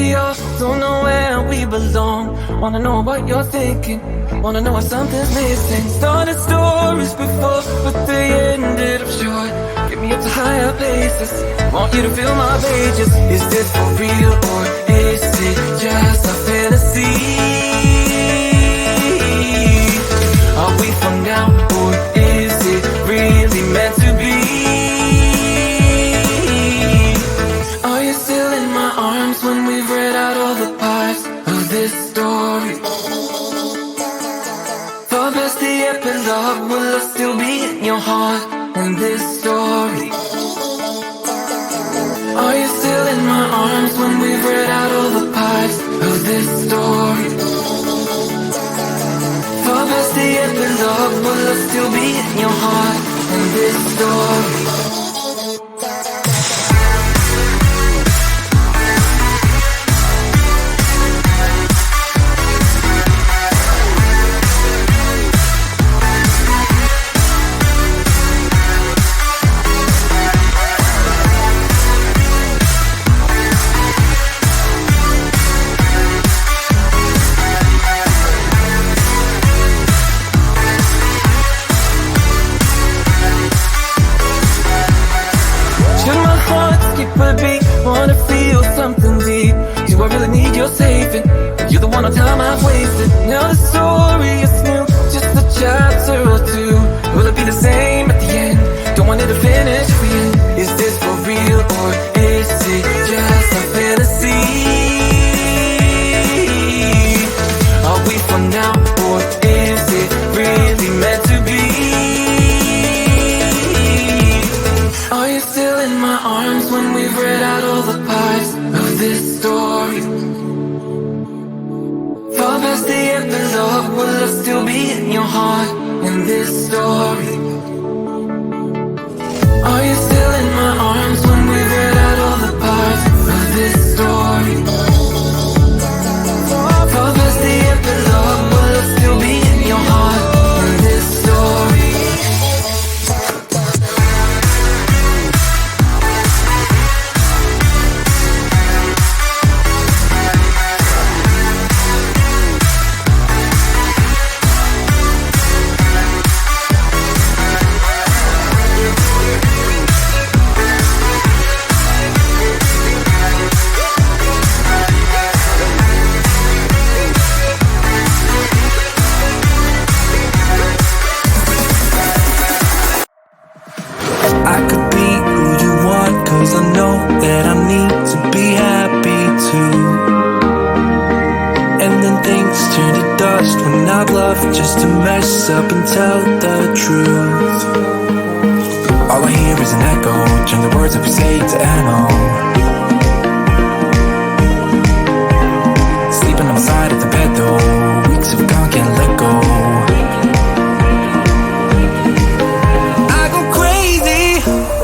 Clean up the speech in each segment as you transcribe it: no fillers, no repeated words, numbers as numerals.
we all don't know where we belong. Wanna know what you're thinking, wanna know if something's missing. Started stories before, but they ended up short. Get me up to higher places, want you to fill my pages. Is this for real or is it just a fantasy? Are we for now or is it really meant to be? Are you still in my arms when we've read out all the parts of this story? For past the epilogue, will I still be in your heart in this story? Are you still in my arms when we've read out all the parts of this story? For past the epilogue, will I still be in your heart in this story? Wanna feel something deep. Do I really need your saving? You're the one on time I've wasted. Now the story is new, just a chapter or two. Will it be the same at the end? Don't want it to finish for you. Is this for real or is it just a fantasy? Are we for now or is it really meant to be? Are you still in my arms when we've read out all the parts of this story? Far past the epilogue, will I still be in your heart in this story? Are you still in my arms when we've read out all the parts of this story? Far past the epilogue, will I still be in your heart in this story? I could be who you want, 'cause I know that I need to be happy too. And then things turn to dust when I'd love just to mess up and tell the truth. All I hear is an echo, turn the words that we say to ammo. Sleeping on the side of the bed though, weeks have gone, can't let go.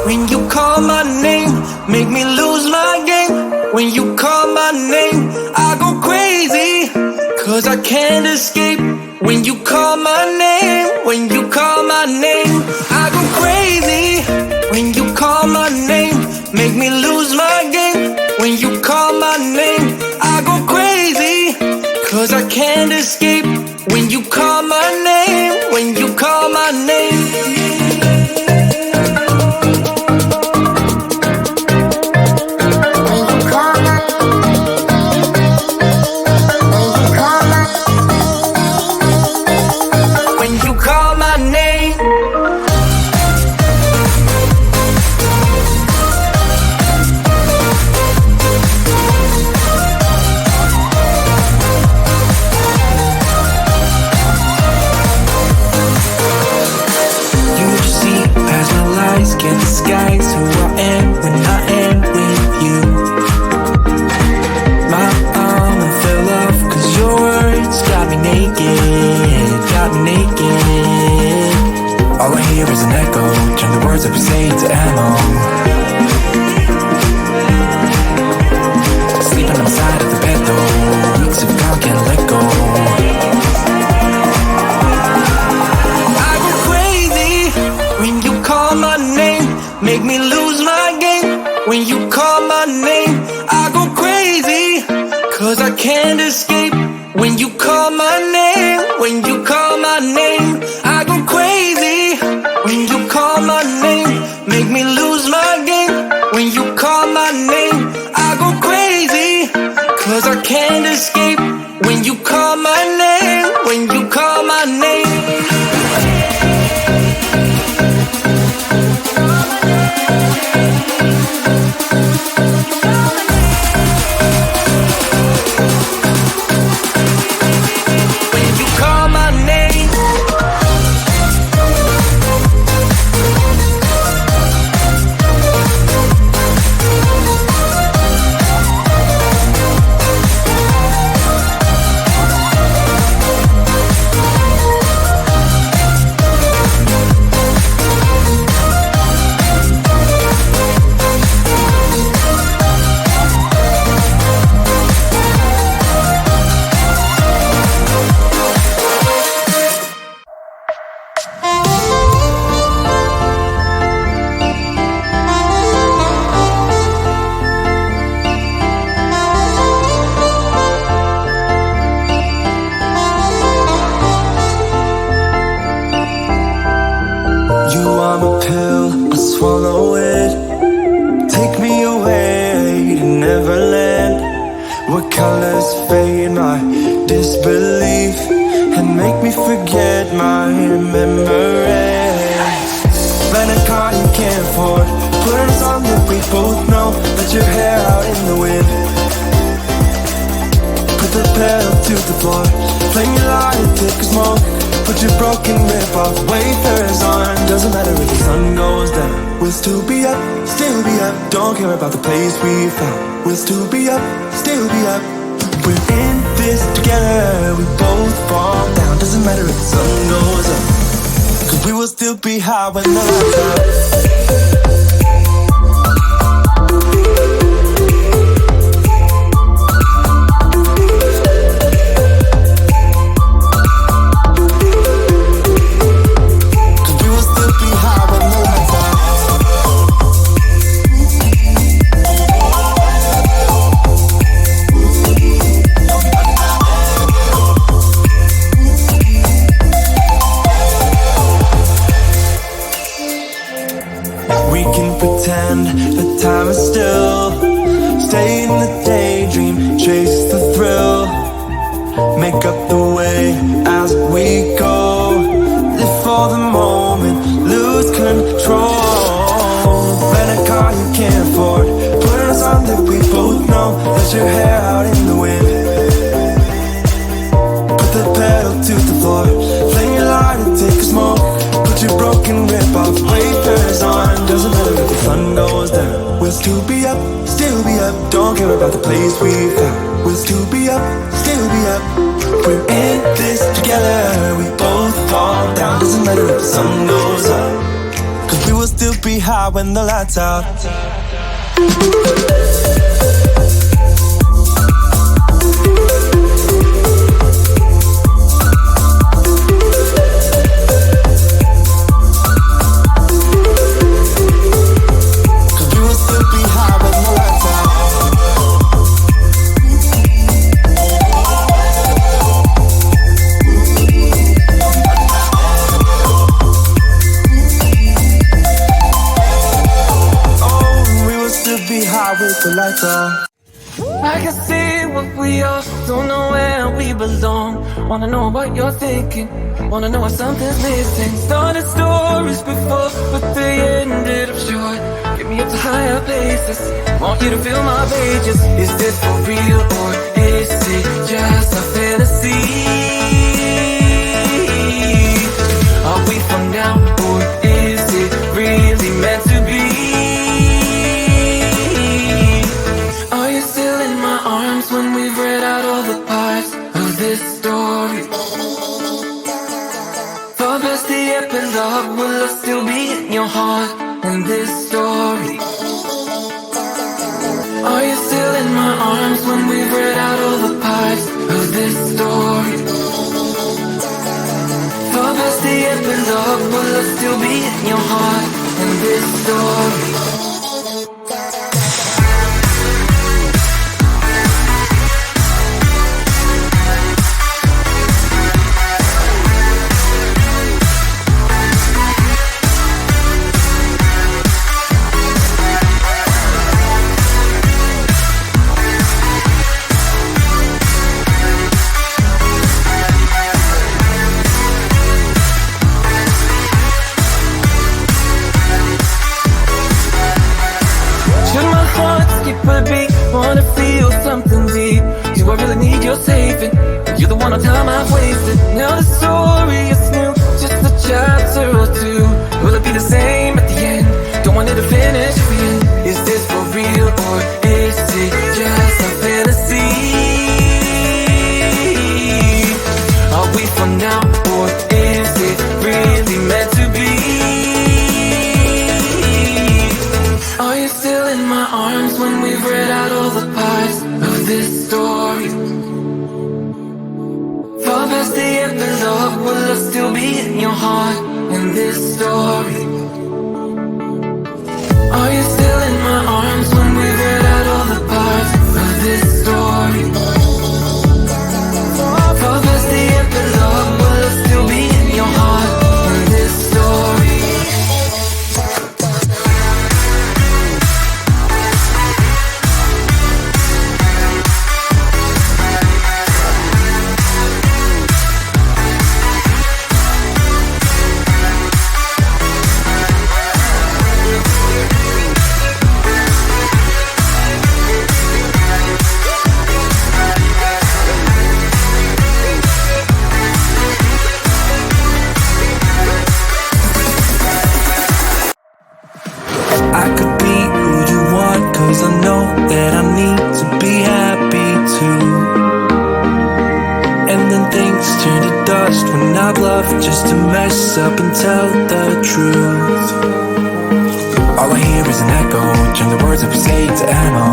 When you call my name, make me lose my game. When you call my name, I go crazy, 'cause I can't escape. When you call my name, when you call my name, I go crazy. When you call my name, make me lose my game. When you call my name, I go crazy, 'cause I can't escape. When you call my name, when you call my name. Can't disguise who I am when I am with you. My armor fell off 'cause your words got me naked, got me naked. All I hear is an echo, turn the words that we say to ammo. Sleeping on the side of the bed though, weeks of gone, can't let go. I go crazy when you call my name, make me lose my game. When you call my name, I go crazy, I'm a pill, I swallow it. Take me away to Neverland, where colors fade my disbelief and make me forget my memories. Rent a car you can't afford, put on a song that we both know. Let your hair out in the wind, put the pedal to the floor. Flame your light and take a smoke. Put your broken rip-off wafers on. Doesn't matter if the sun goes down, we'll still be up, still be up. Don't care about the place we found, we'll still be up, still be up. We're in this together, we both fall down. Doesn't matter if the sun goes up, 'cause we will still be high when the lights out. The time is still. Stay in the daydream, chase the thrill. Make up the way as we go. Live for the moment, lose control. Rent a car you can't afford, put on a song that we both know. Let your hair out in the wind, put the pedal to the floor. Flame your light and take a smoke. Put your broken rip-off wafers on. Doesn't matter if the sun goes down, we'll still be up, still be up. Don't care about the place we found, we'll still be up, still be up. We're in this together, we both fall down. Doesn't matter if the sun goes up, 'cause we will still be high when the lights out. With the lights on, I can see what we are, don't know where we belong. Wanna know what you're thinking, wanna know if something's missing. Started stories before, but they ended up short. Get me up to higher places, want you to fill my pages. Is this for real or is it just a fantasy? Are we for now or is it really meant to be? When we've read out all the parts of this story, for past the epilogue, will I still be in your heart in this story? Are you still in my arms when we've read out all the parts of this story? For past the epilogue, will I still be in your heart in this story? Wanna feel something deep, do I really need your saving? You're the one on time I've wasted. Now the story is new, just a chapter or two. Will it be the same at the end? Don't want it to finish again. Is this for real or is it just a fantasy? Are we for now or is it really meant to be? Are you still in my arms when we've read out all the parts of this story? Far past the epilogue, will I still be in your heart in this story? Are you still in my arms when we've read out all the parts of this story? Far past the epilogue, will I still be in your heart in this story? dust when I bluff just to mess up and tell the truth. All I hear is an echo, turn the words of you say to ammo.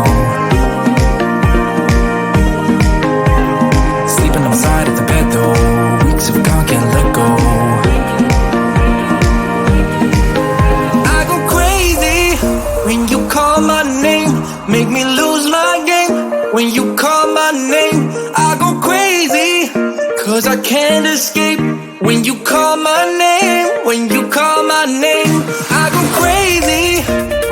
Sleeping on the side of the bed though, weeks of gone can't let go. I go crazy when you call my name, make me lose my game. When you call my name, I go crazy, 'cause I can't escape. When you call my name, when you call my name, I go crazy.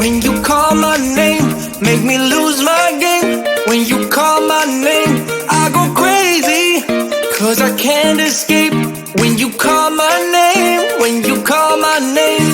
When you call my name, make me lose my game. When you call my name, I go crazy, 'cause I can't escape. When you call my name, when you call my name.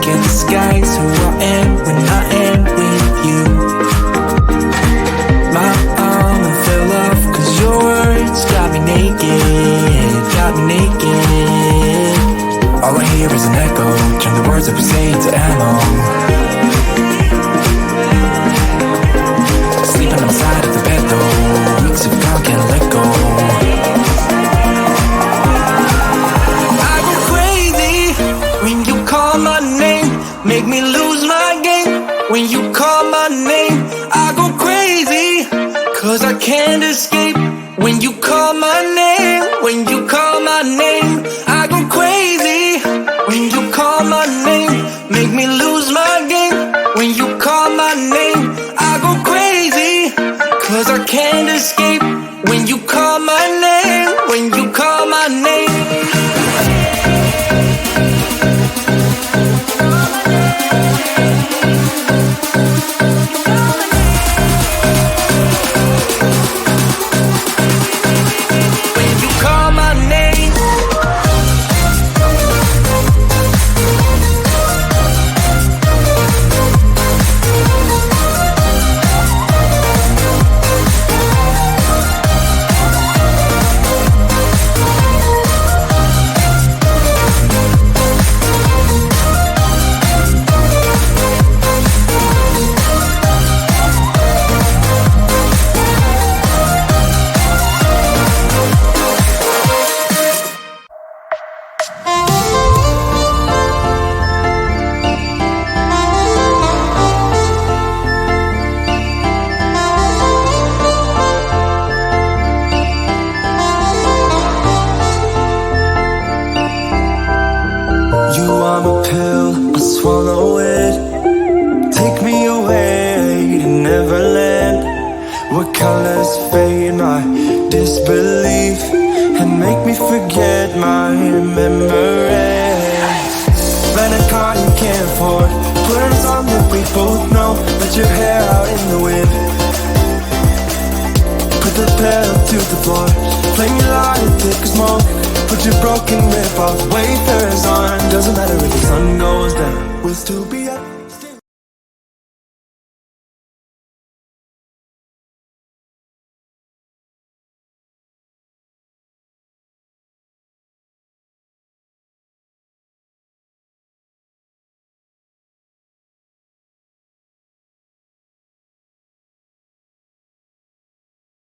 Can't disguise who I am when I am with you. My armor fell off 'cause your words got me naked, got me naked. All I hear is an echo, turn the words of you say to ammo. Sleeping on the side of the bed though, weeks of gone can't let go. I go crazy when you call my name, make me lose my game. When you call my name, I go crazy, 'cause I can't escape. When you call my name, when you call my name, I go crazy. When you call my name, make me lose my game. When you call my name, I go crazy, 'cause I can't escape. When you call my name, when you call my name. Swallow it, take me away to Neverland, where colors fade my disbelief and make me forget my memories. Rent a car you can't afford, put on a song that we both know, let your hair out in the wind, put the pedal to the floor, flame your light thick as smoke, put your broken rip off wafers on. Doesn't matter if the sun goes down, we'll still be